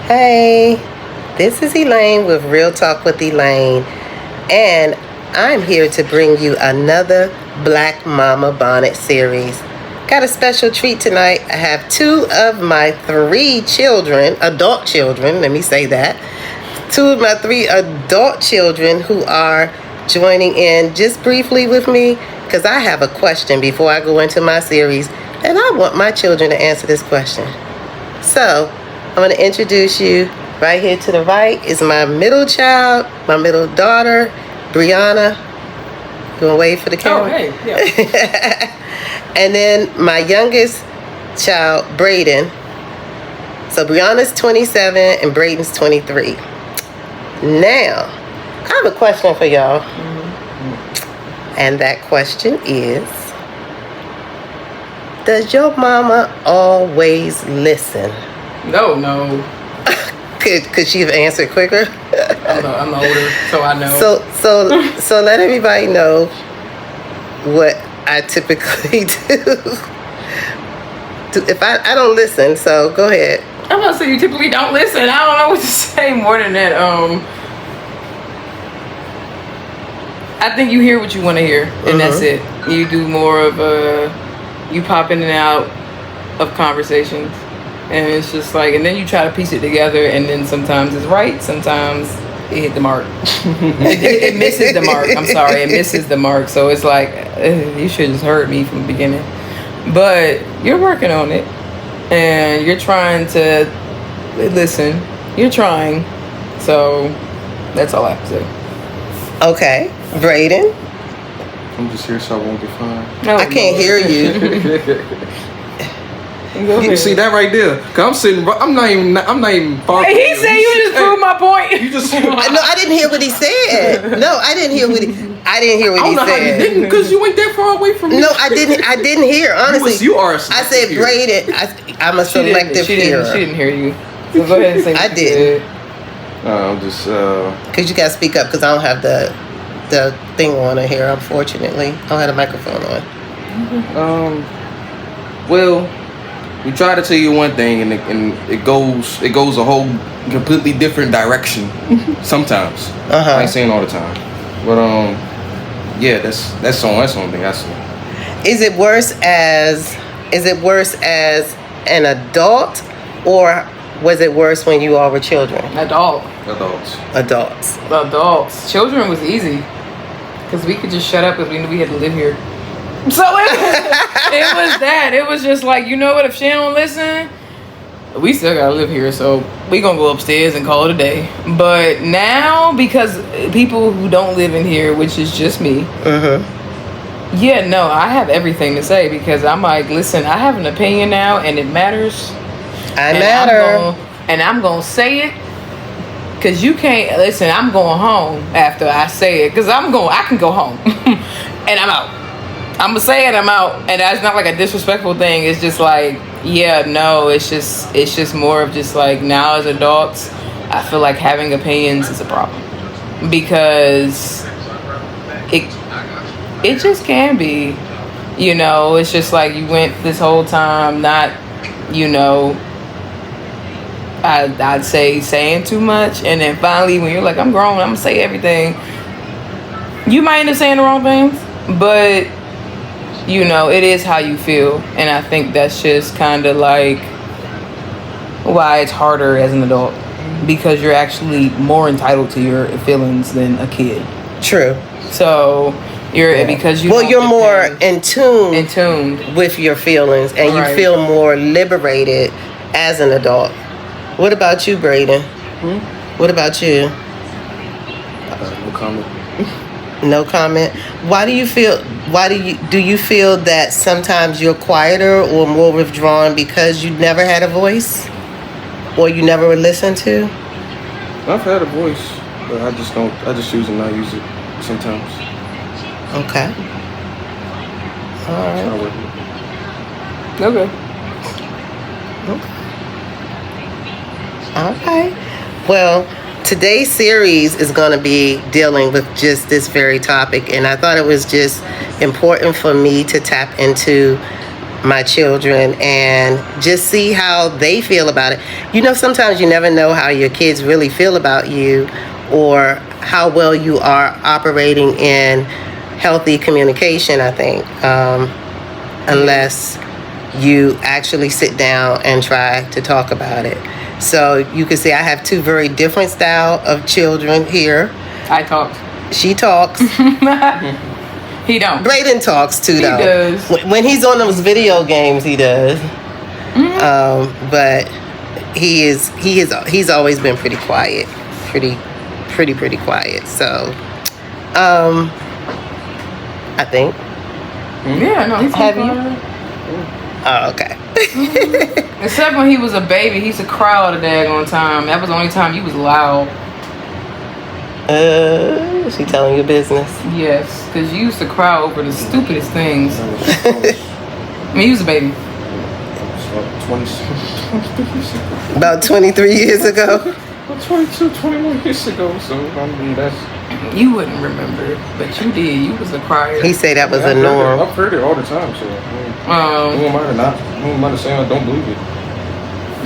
Hey, this is Elaine with Real Talk with Elaine, and I'm here to bring you another Black Mama Bonnet Series. Got a special treat tonight. I have two of my three children, adult children, let me say that. Two of my three adult children who are joining in just briefly with me because I have a question before I go into my series, and I want my children to answer this question. So, I'm going to introduce you. Right here to the right is my middle child, my middle daughter, Briana. You want to wave for the camera? Oh, hey, yeah. And then my youngest child, Brayden. So Briana's 27 and Brayden's 23. Now, I have a question for y'all. Mm-hmm. And that question is, does your mama always listen? No. Could she have answered quicker? I'm older, so I know. So let everybody know what I typically do. If I don't listen, so go ahead. I'm gonna say you typically don't listen. I don't know what to say more than that. I think you hear what you want to hear, and that's it. You do more of you pop in and out of conversations. And it's just like, and then you try to piece it together, and then sometimes it's right, sometimes it hit the mark. it misses the mark. I'm sorry, it misses the mark. So it's like, you should have just heard me from the beginning. But you're working on it, and you're trying to listen. You're trying. So that's all I have to say. Okay, Brayden. I'm just here so I won't get fined. I can't hear you. You see that right there? Cause I'm not even far. Hey, he said you just proved my point. You just No, I didn't hear what he said. No, I didn't hear what he said. I don't know how you didn't, because you ain't that far away from me. No, I didn't hear, honestly. You are. I said Brayden. I'm a selective hearer. She didn't hear you. So go ahead and say I did. I'm just Cause you gotta speak up, cause I don't have the thing on here. Unfortunately, I don't have the microphone on. Well, we try to tell you one thing, and it goes a whole completely different direction. Sometimes. I ain't saying all the time, but yeah, that's the only thing I see. Is it worse as an adult, or was it worse when you all were children? Adults. Children was easy because we could just shut up because we knew we had to live here. So it was that. It was just like, you know what? If she don't listen, we still gotta live here. So we gonna go upstairs and call it a day. But now, because people who don't live in here, which is just me, yeah, no, I have everything to say because I'm like, listen, I have an opinion now, and it matters. And I'm gonna say it. Cause you can't listen. I'm going home after I say it. Cause I can go home, and I'm out. I'm gonna say it, I'm out. And that's not like a disrespectful thing. It's just like, yeah, no, it's just more of just like, now as adults, I feel like having opinions is a problem. Because it just can be, you know, it's just like you went this whole time not, you know, I'd say saying too much, and then finally when you're like, I'm grown, I'm gonna say everything, you might end up saying the wrong things, but you know, it is how you feel. And I think that's just kind of like why it's harder as an adult, because you're actually more entitled to your feelings than a kid. True. So because you you're more in tune with your feelings, and you feel more liberated as an adult. What about you, Brayden? What about you? No comment. No comment. Do you feel that sometimes you're quieter or more withdrawn because you never had a voice, or you never listened to? I've had a voice, but I just choose to not use it sometimes. Okay. All right. It's not working. Okay. All right. Well, today's series is going to be dealing with just this very topic, and I thought it was just important for me to tap into my children and just see how they feel about it. You know, sometimes you never know how your kids really feel about you or how well you are operating in healthy communication, I think, unless you actually sit down and try to talk about it. So you can see I have two very different style of children here. I talk. She talks. He don't. Brayden talks too, though. He does. When he's on those video games, he does. But he's always been pretty quiet, pretty quiet. So, I think. Yeah, no, he's Have you? Oh, okay. Except when he was a baby, he used to cry all the daggone time. That was the only time he was loud. Is she telling your business? Yes, because you used to cry over the stupidest things. I mean, he was a baby. About 23 years ago? 22, 21 years ago. So, I mean, that's... You wouldn't remember, but you did. You was a crier. He said that was a norm. I've heard it all the time, so... who am I to not? Who am I to say I don't believe it?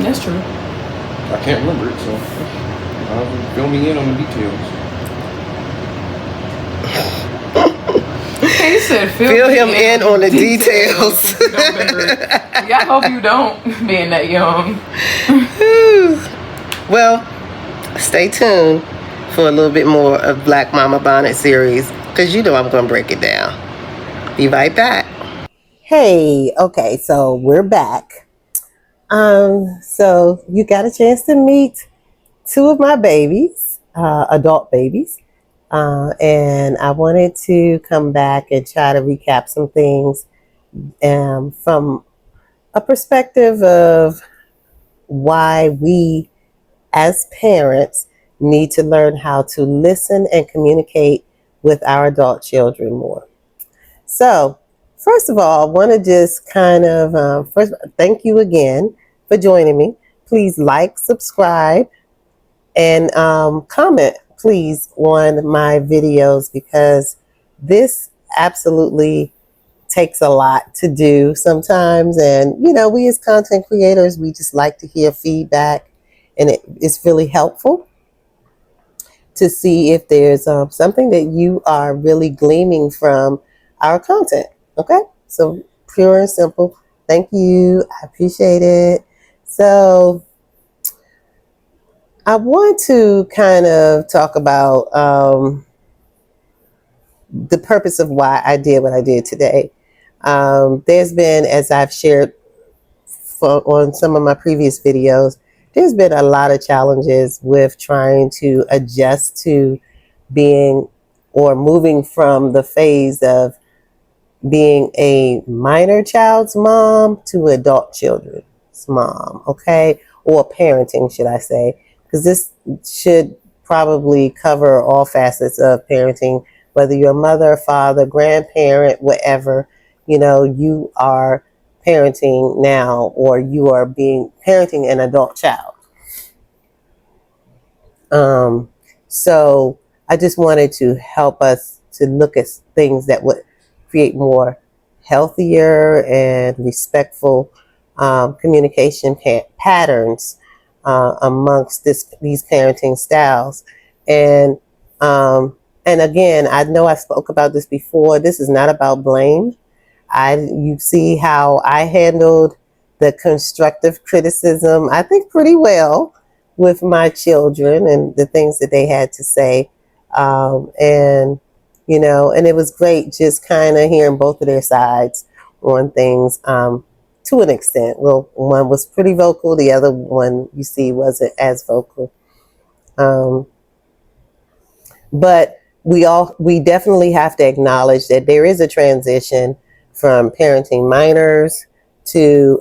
That's true. I can't remember it, so... fill me in on the details. He said, fill him in on the details. Yeah, I hope you don't, being that young. Well, stay tuned for a little bit more of Black Mama Bonnet Series, because you know I'm going to break it down. Be right back. Hey, okay, so we're back. So you got a chance to meet two of my babies, adult babies. And I wanted to come back and try to recap some things from a perspective of why we as parents need to learn how to listen and communicate with our adult children more. So, first of all, I want to just kind of, first, thank you again for joining me. Please like, subscribe, and comment, please, on my videos, because this absolutely takes a lot to do sometimes. And, you know, we as content creators, we just like to hear feedback, and it's really helpful to see if there's something that you are really gleaming from our content. Okay? So, pure and simple. Thank you. I appreciate it. So, I want to kind of talk about the purpose of why I did what I did today. There's been, as I've shared on some of my previous videos, there's been a lot of challenges with trying to adjust to being or moving from the phase of being a minor child's mom to adult children's mom, okay? Or parenting, should I say, because this should probably cover all facets of parenting, whether you're a mother, father, grandparent, whatever, you know, you are parenting now, or you are parenting an adult child. So I just wanted to help us to look at things that would create more healthier and respectful communication patterns amongst these parenting styles. And again, I know I spoke about this before. This is not about blame. You see how I handled the constructive criticism, I think, pretty well with my children and the things that they had to say. And, you know, and it was great just kind of hearing both of their sides on things to an extent. Well, one was pretty vocal. The other one, you see, wasn't as vocal. But we definitely have to acknowledge that there is a transition from parenting minors to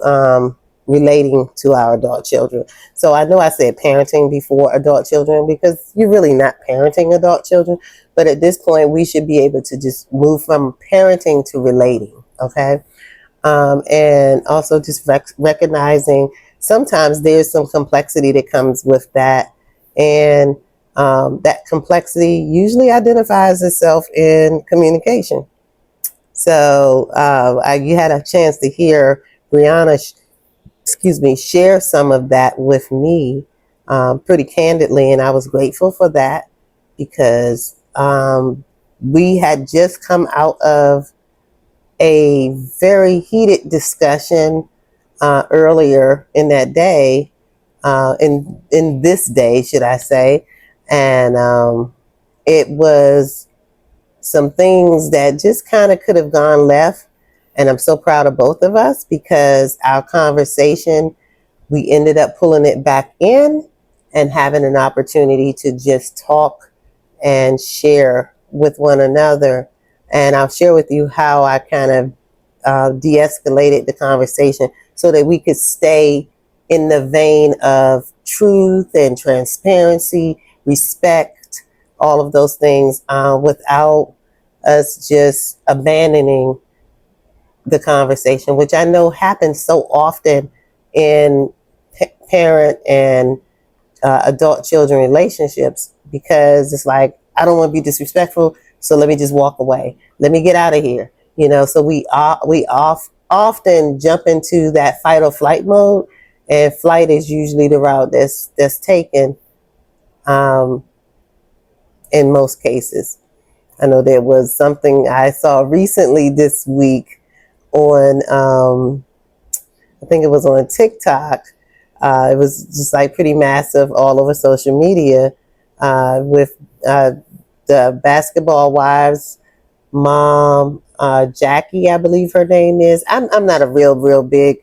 relating to our adult children. So I know I said parenting before adult children, because you're really not parenting adult children. But at this point, we should be able to just move from parenting to relating, okay? And also just recognizing sometimes there's some complexity that comes with that. And that complexity usually identifies itself in communication. So you had a chance to hear Briana, share some of that with me pretty candidly, and I was grateful for that because we had just come out of a very heated discussion earlier in that day, in this day, should I say, and it was some things that just kind of could have gone left. And I'm so proud of both of us because our conversation, we ended up pulling it back in and having an opportunity to just talk and share with one another. And I'll share with you how I kind of de-escalated the conversation so that we could stay in the vein of truth and transparency, respect, all of those things without us just abandoning the conversation, which I know happens so often in parent and adult children relationships, because it's like, I don't want to be disrespectful, so let me just walk away. Let me get out of here. So we often jump into that fight or flight mode, and flight is usually the route that's taken um, in most cases. I know there was something I saw recently this week on, I think it was on TikTok. It was just like pretty massive all over social media with the basketball wives mom, Jackie, I believe her name is. I'm not a real big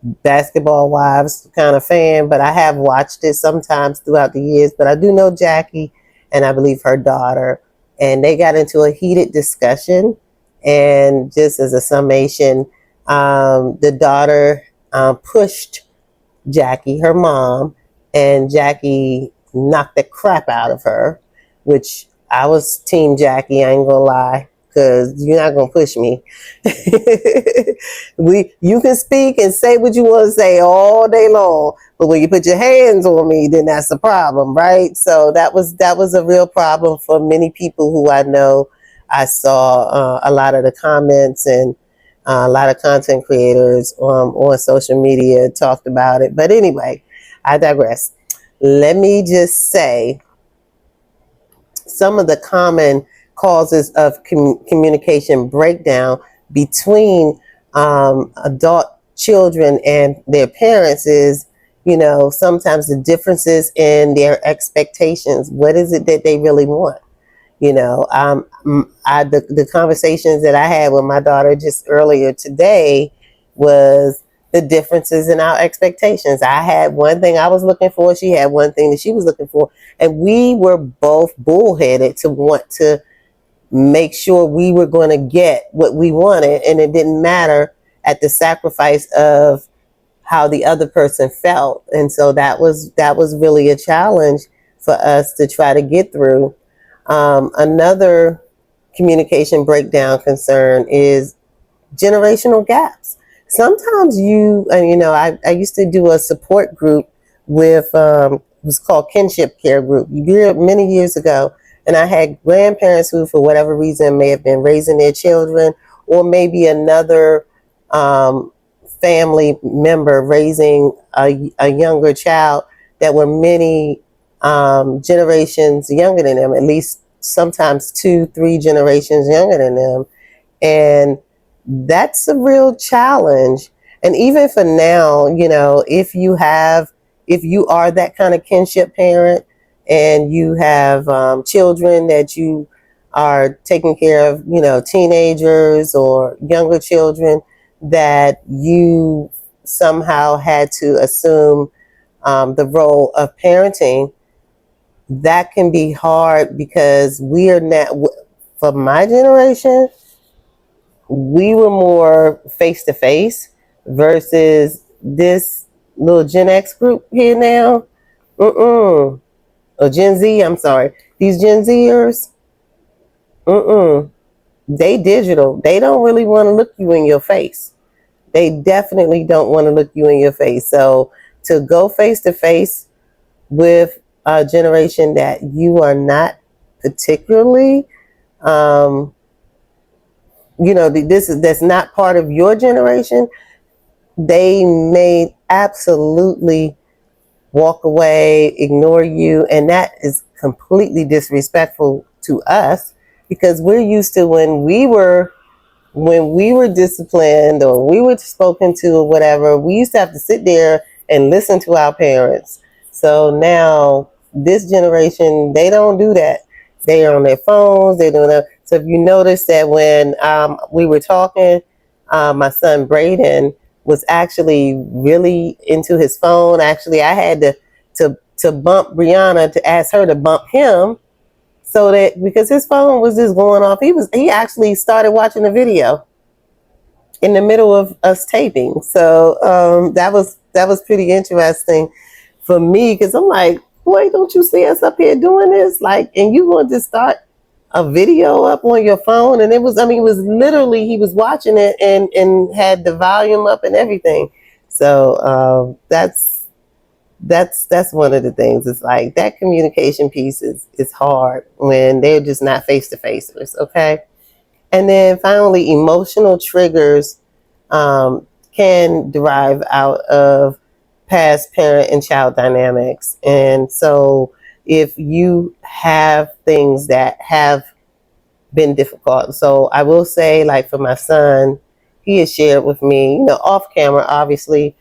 basketball wives kind of fan, but I have watched it sometimes throughout the years. But I do know Jackie and I believe her daughter. And they got into a heated discussion. And just as a summation, the daughter pushed Jackie, her mom, and Jackie knocked the crap out of her, which I was team Jackie, I ain't gonna lie, because you're not gonna push me. You can speak and say what you want to say all day long, but when you put your hands on me, then that's a problem, right? So that was a real problem for many people who I know. I saw a lot of the comments, and a lot of content creators on social media talked about it. But anyway, I digress. Let me just say some of the common causes of communication breakdown between adult children and their parents is, sometimes the differences in their expectations. What is it that they really want? The conversations that I had with my daughter just earlier today was the differences in our expectations. I had one thing I was looking for. She had one thing that she was looking for. And we were both bullheaded to want to make sure we were going to get what we wanted. And it didn't matter at the sacrifice of how the other person felt. And so that was really a challenge for us to try to get through. Another communication breakdown concern is generational gaps. Sometimes I used to do a support group with, it was called Kinship Care Group many years ago. And I had grandparents who, for whatever reason, may have been raising their children, or maybe another family member raising a younger child that were many generations younger than them, at least sometimes 2-3 generations younger than them. And that's a real challenge. And even for now, if you are that kind of kinship parent and you have children that you are taking care of, teenagers or younger children that you somehow had to assume the role of parenting, that can be hard because we are not, for my generation, we were more face to face versus this little Gen X group here now. Or Gen Z, I'm sorry. These Gen Zers, they digital. They don't really want to look you in your face. They definitely don't want to look you in your face. So to go face to face with a generation that you are not particularly that's not part of your generation, they may absolutely walk away, ignore you, and that is completely disrespectful to us, because we're used to when we were disciplined or we were spoken to or whatever, we used to have to sit there and listen to our parents. So now this generation, they don't do that. They are on their phones. They're doing that. So if you notice that when we were talking, my son Brayden was actually really into his phone. Actually, I had to bump Briana to ask her to bump him, so that because his phone was just going off. He actually started watching the video in the middle of us taping. So that was pretty interesting for me, because I'm like, boy, don't you see us up here doing this? Like, and you want to start a video up on your phone? And it was literally, he was watching it and had the volume up and everything. So that's one of the things. It's like that communication piece is hard when they're just not face to face with us. Okay. And then finally, emotional triggers can derive out of past parent and child dynamics. And so if you have things that have been difficult. So I will say, like for my son, he has shared with me, off camera, obviously,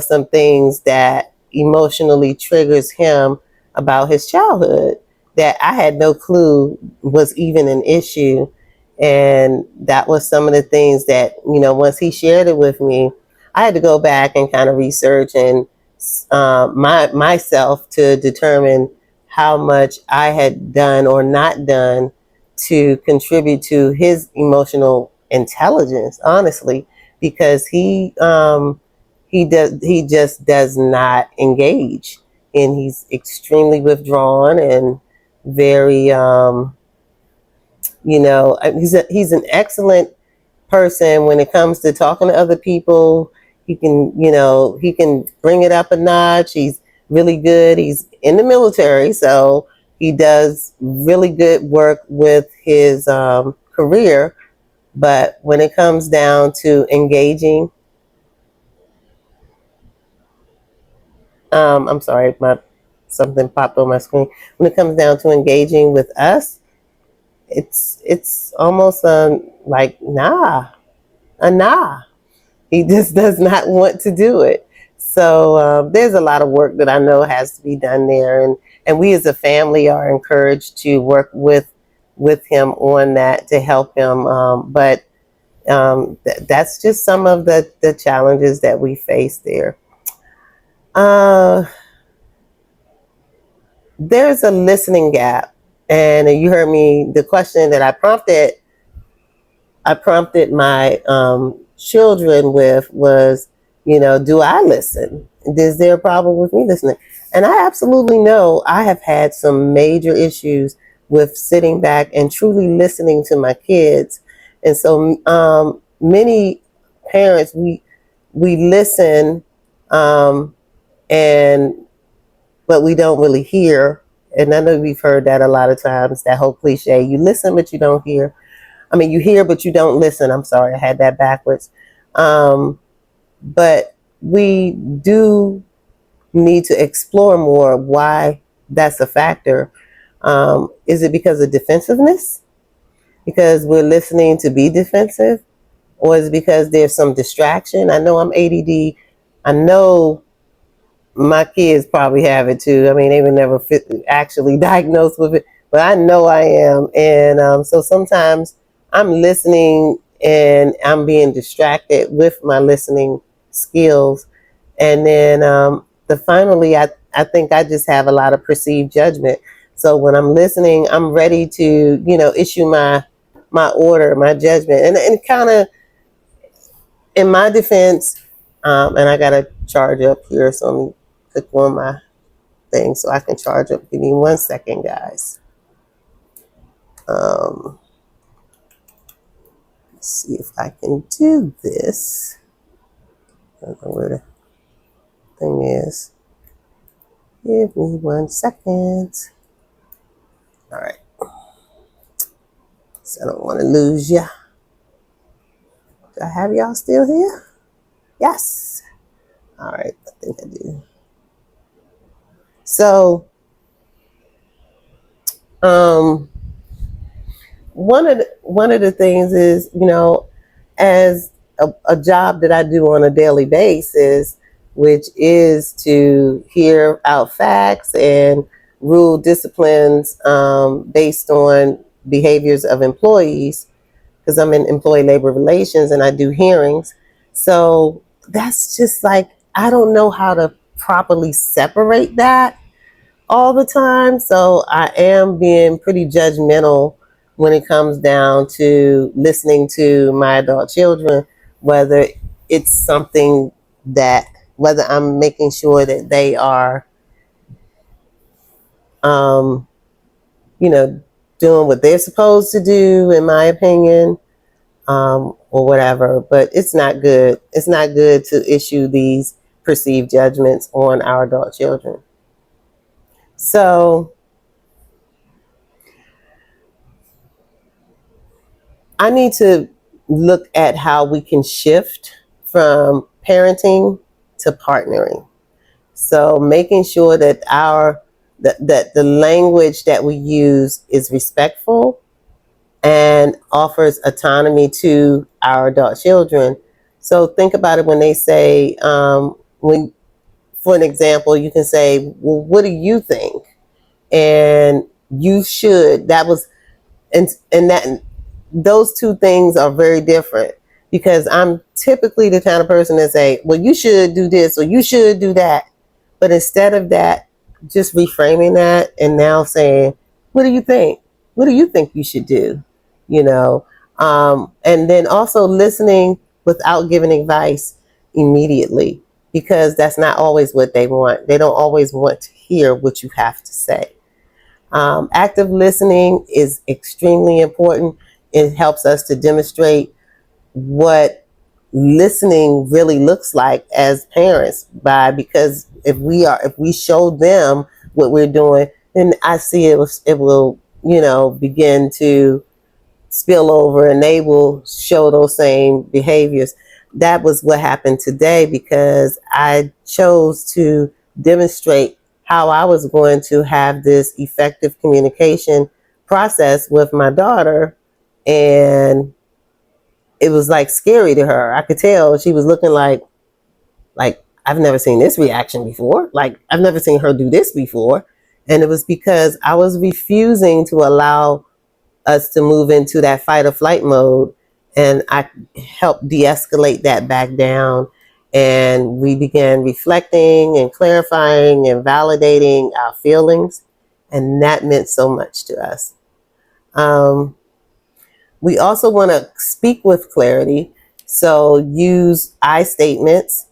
some things that emotionally triggers him about his childhood that I had no clue was even an issue. And that was some of the things that, once he shared it with me, I had to go back and kind of research and myself to determine how much I had done or not done to contribute to his emotional intelligence, honestly, because he just does not engage, and he's extremely withdrawn and very he's an excellent person when it comes to talking to other people. He can bring it up a notch. He's really good. He's in the military, so he does really good work with his career. But when it comes down to engaging, I'm sorry, something popped on my screen. When it comes down to engaging with us, it's almost like nah. He just does not want to do it. So there's a lot of work that I know has to be done there, and we as a family are encouraged to work with him on that to help him. But that's just some of the challenges that we face there. There's a listening gap, and you heard me. The question that I prompted my children with was, do I listen? Is there a problem with me listening? And I absolutely know I have had some major issues with sitting back and truly listening to my kids. And so many parents, we listen, and but we don't really hear. And I know we've heard that a lot of times, that whole cliche, you listen but you don't hear. You hear, but you don't listen. I'm sorry, I had that backwards. But we do need to explore more why that's a factor. Is it because of defensiveness? Because we're listening to be defensive? Or is it because there's some distraction? I know I'm ADD. I know my kids probably have it too. They were never actually diagnosed with it, but I know I am. And so sometimes I'm listening and I'm being distracted with my listening skills. And then finally, I think I just have a lot of perceived judgment. So when I'm listening, I'm ready to, issue my order, my judgment. And kind of in my defense, and I got to charge up here, so let me click on my thing so I can charge up. Give me 1 second, guys. Let's see if I can do this. I don't know where the thing is. Give me 1 second. All right. So I don't want to lose you. Do I have y'all still here? Yes. All right, I think I do. So, one of the things is, as a job that I do on a daily basis, which is to hear out facts and rule disciplines based on behaviors of employees, because I'm in employee labor relations and I do hearings. So that's just like, I don't know how to properly separate that all the time. So I am being pretty judgmental when it comes down to listening to my adult children, whether it's something that, whether I'm making sure that they are, um, you know, doing what they're supposed to do, in my opinion, or whatever. But it's not good. It's not good to issue these perceived judgments on our adult children. So I need to look at how we can shift from parenting to partnering. So making sure that that the language that we use is respectful and offers autonomy to our adult children. So think about it when they say, when, for an example, you can say, well, what do you think? And you should, that was, and that, those two things are very different, because I'm typically the kind of person that say, well, you should do this or you should do that. But instead of that, just reframing that and now saying, what do you think? What do you think you should do? You know, and then also listening without giving advice immediately, because that's not always what they want. They don't always want to hear what you have to say. Active listening is extremely important. It helps us to demonstrate what listening really looks like as parents, because if we show them what we're doing, then I see it will begin to spill over and they will show those same behaviors. That was what happened today, because I chose to demonstrate how I was going to have this effective communication process with my daughter. And it was like scary to her. I could tell she was looking like I've never seen this reaction before. Like I've never seen her do this before. And it was because I was refusing to allow us to move into that fight or flight mode. And I helped de-escalate that back down. And we began reflecting and clarifying and validating our feelings. And that meant so much to us. We also want to speak with clarity. So use I statements.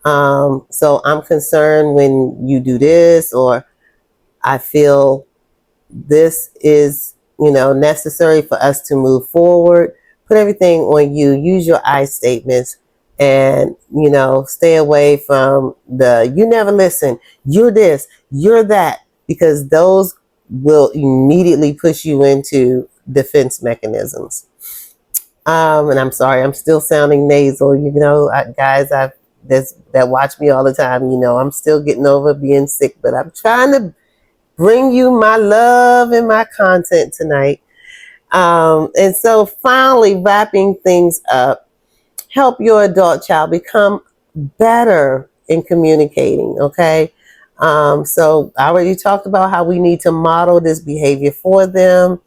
So I'm concerned when you do this, or I feel this is, necessary for us to move forward. Put everything on you. Use your I statements, and, stay away from the you never listen, you're this, you're that, because those will immediately push you into defense mechanisms. And I'm sorry, I'm still sounding nasal. Guys, that watch me all the time, I'm still getting over being sick, but I'm trying to bring you my love and my content tonight. And so finally, wrapping things up, help your adult child become better in communicating, okay? So I already talked about how we need to model this behavior for them.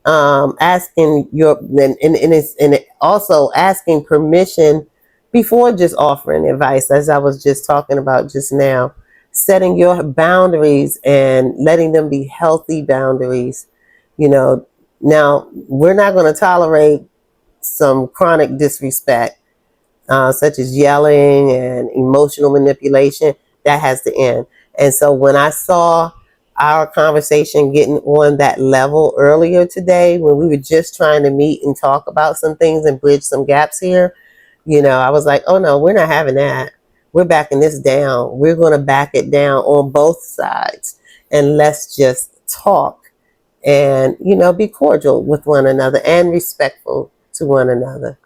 Asking and also asking permission before just offering advice, as I was just talking about just now. Setting your boundaries and letting them be healthy boundaries. Now we're not going to tolerate some chronic disrespect, such as yelling and emotional manipulation. That has to end. And so when I saw our conversation getting on that level earlier today, when we were just trying to meet and talk about some things and bridge some gaps here, I was like, oh no, we're not having that. We're backing this down. We're going to back it down on both sides. And let's just talk and, be cordial with one another and respectful to one another.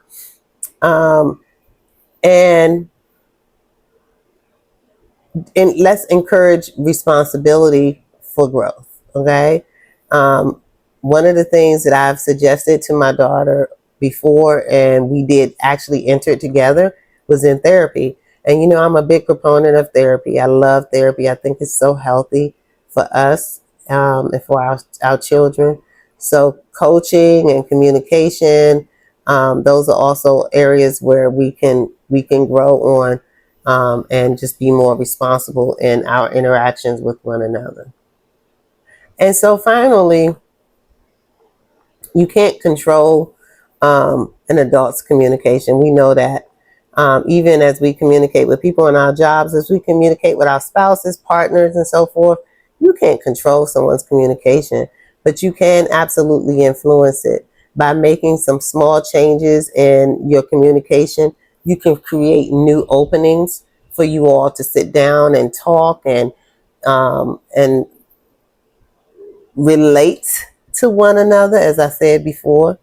Um, and let's encourage responsibility for growth. Okay. Um, One of the things that I've suggested to my daughter before, and we did actually enter it together, was in therapy. And I'm a big proponent of therapy. I love therapy. I think it's so healthy for us, and for our children. So coaching and communication, those are also areas where we can grow on, and just be more responsible in our interactions with one another. And so finally, you can't control an adult's communication. We know that, even as we communicate with people in our jobs, as we communicate with our spouses, partners, and so forth, you can't control someone's communication, but you can absolutely influence it by making some small changes in your communication. You can create new openings for you all to sit down and talk and relate to one another, as I said before.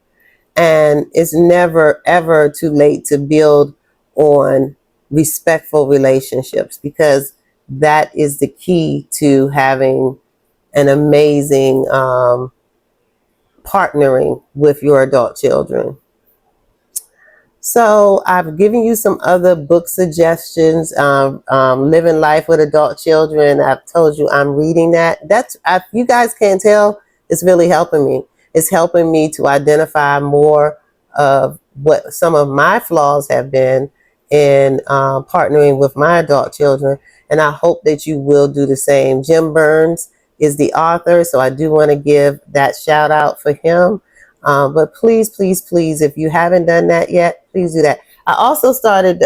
And it's never, ever too late to build on respectful relationships, because that is the key to having an amazing partnering with your adult children. So I've given you some other book suggestions. Living Life with Adult Children. I've told you I'm reading that. You guys can't tell, it's really helping me. It's helping me to identify more of what some of my flaws have been in partnering with my adult children. And I hope that you will do the same. Jim Burns is the author, so I do want to give that shout out for him. But please, please, please, if you haven't done that yet, please do that. I also started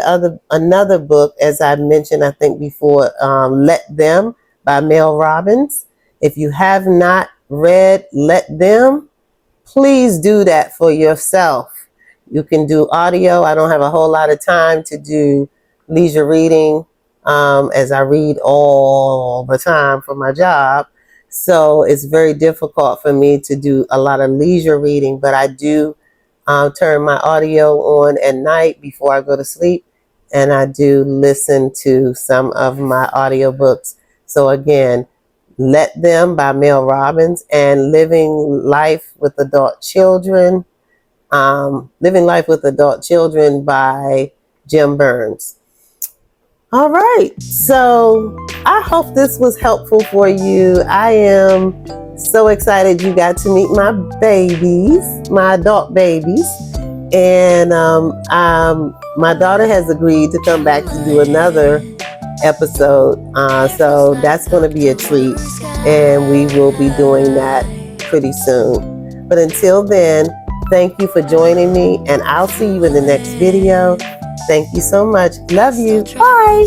another book, as I mentioned, I think before, Let Them by Mel Robbins. If you have not read Let Them, please do that for yourself. You can do audio. I don't have a whole lot of time to do leisure reading, as I read all the time for my job. So it's very difficult for me to do a lot of leisure reading, but I do turn my audio on at night before I go to sleep, and I do listen to some of my audiobooks. So again, Let Them by Mel Robbins, and Living Life with Adult Children by Jim Burns. All right, so I hope this was helpful for you. I am so excited you got to meet my babies, my adult babies. And my daughter has agreed to come back to do another episode. So that's going to be a treat. And we will be doing that pretty soon. But until then, thank you for joining me. And I'll see you in the next video. Thank you so much. Love you. Bye.